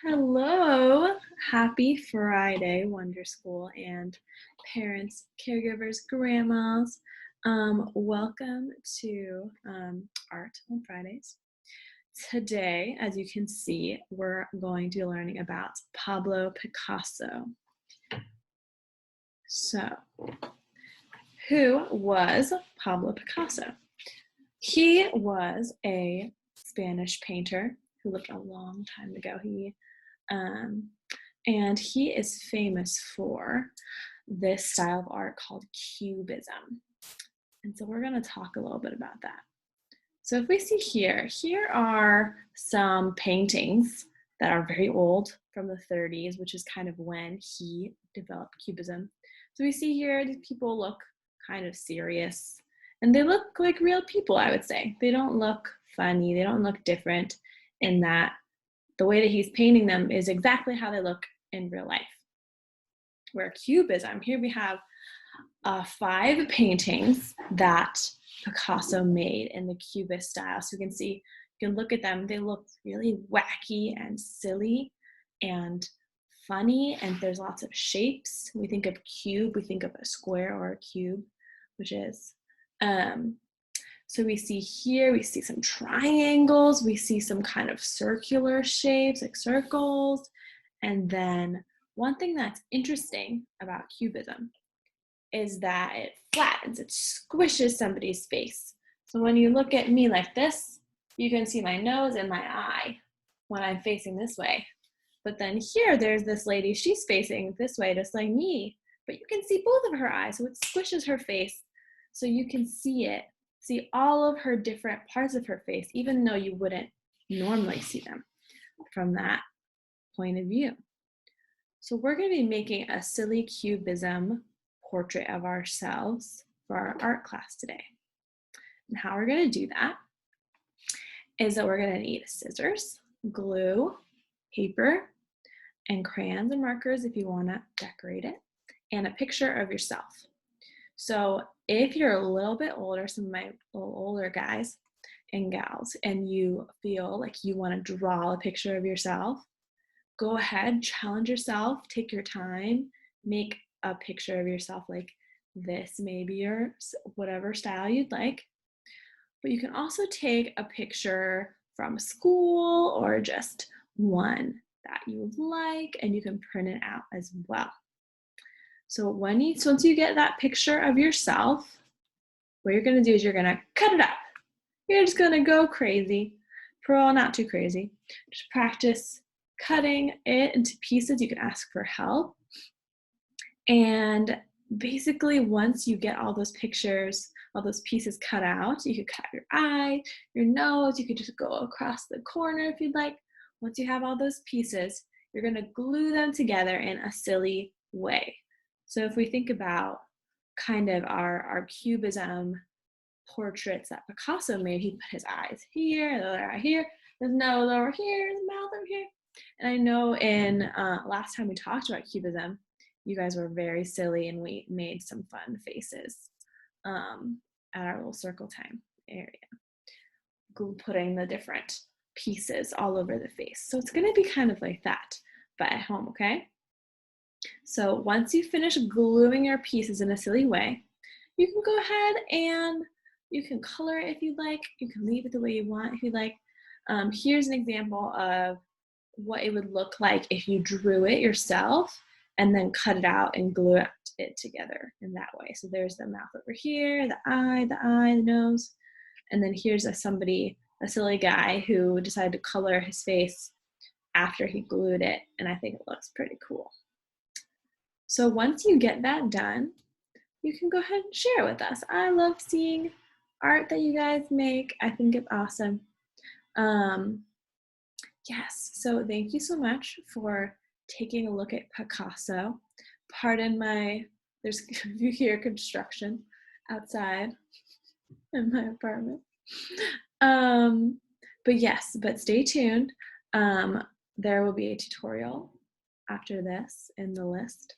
Hello, happy Friday, Wonder School and parents, caregivers, grandmas. Welcome to Art on Fridays. Today, as you can see, we're going to be learning about Pablo Picasso. So, who was Pablo Picasso? He was a Spanish painter who lived a long time ago. And he is famous for this style of art called Cubism. And so we're going to talk a little bit about that. So if we see here are some paintings that are very old from the 30s, which is kind of when he developed Cubism. So we see here, these people look kind of serious, and they look like real people, I would say. They don't look funny, they don't look different in that the way that he's painting them is exactly how they look in real life. Where Cubism, here we have 5 paintings that Picasso made in the Cubist style. So you can see, you can look at them, they look really wacky and silly and funny, and there's lots of shapes. When we think of cube, we think of a square or a cube, which is so we see here, we see some triangles, we see some kind of circular shapes like circles. And then one thing that's interesting about Cubism is that it flattens, it squishes somebody's face. So when you look at me like this, you can see my nose and my eye when I'm facing this way. But then here, there's this lady, she's facing this way just like me, but you can see both of her eyes, so it squishes her face so you can see all of her different parts of her face, even though you wouldn't normally see them from that point of view. So we're going to be making a silly Cubism portrait of ourselves for our art class today. And how we're going to do that is that we're going to need scissors, glue, paper, and crayons and markers if you want to decorate it, and a picture of yourself. So if you're a little bit older, some of my older guys and gals, and you feel like you want to draw a picture of yourself, go ahead, challenge yourself, take your time, make a picture of yourself like this, maybe your whatever style you'd like. But you can also take a picture from school or just one that you like, and you can print it out as well. So once you get that picture of yourself, what you're going to do is you're going to cut it up. You're just going to go crazy. Well, not too crazy. Just practice cutting it into pieces. You can ask for help. And basically, once you get all those pictures, all those pieces cut out, you could cut your eye, your nose. You could just go across the corner if you'd like. Once you have all those pieces, you're going to glue them together in a silly way. So if we think about kind of our Cubism portraits that Picasso made, he put his eyes here, the other eye here, his nose over here, his mouth over here. And I know in last time we talked about Cubism, you guys were very silly and we made some fun faces at our little circle time area, putting the different pieces all over the face. So it's going to be kind of like that, but at home, okay? So once you finish gluing your pieces in a silly way, you can go ahead and you can color it if you'd like. You can leave it the way you want if you'd like. Here's an example of what it would look like if you drew it yourself and then cut it out and glue it together in that way. So there's the mouth over here, the eye, the nose. And then here's a silly guy who decided to color his face after he glued it. And I think it looks pretty cool. So once you get that done, you can go ahead and share it with us. I love seeing art that you guys make. I think it's awesome. Yes, so thank you so much for taking a look at Picasso. Pardon there's if you hear construction outside in my apartment. But stay tuned. There will be a tutorial after this in the list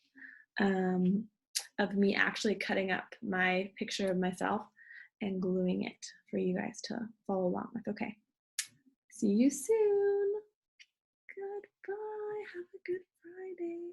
of me actually cutting up my picture of myself and gluing it for you guys to follow along with. Okay. See you soon. Goodbye. Good Friday.